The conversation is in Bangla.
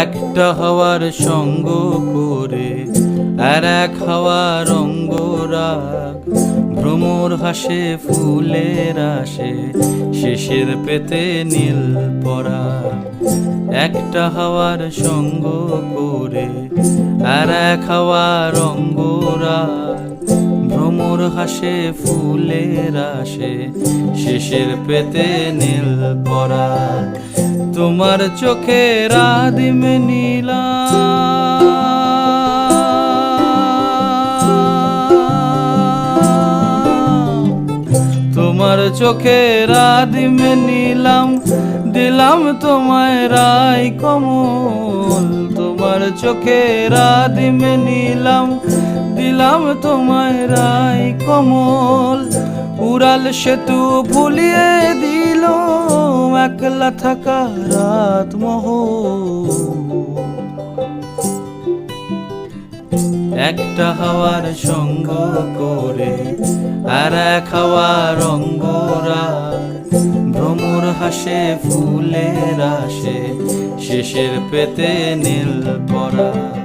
একটা হাওয়ার সঙ্গ করে আর এক হাওয়ার অঙ্গরাগ, ভ্রমর হাসে ফুলের আসে শেষের পেতে নীল পরাগ। একটা হাওয়ার সঙ্গ করে আর এক হাওয়ার অঙ্গরাগ, ভ্রমর হাসে ফুলের আসে শেষের পেতে নীল পরাগ। তোমার চোখের আদিম নীলা, তোমার চোখের আদিম নীলাম, দিলাম তোমায় রায় কমল। তোমার চোখের আদিম নীলাম, দিলাম তোমায় রায় কমল। উড়াল সেতু ভুলিয়ে দিল একলা থাকা রাত মহল। একটা হাওয়ার সঙ্গ করে আর এক হাওয়ার অঙ্গরাগ, ভ্রমর হাসে ফুলের আসে শেষের পেতে নীল পরাগ।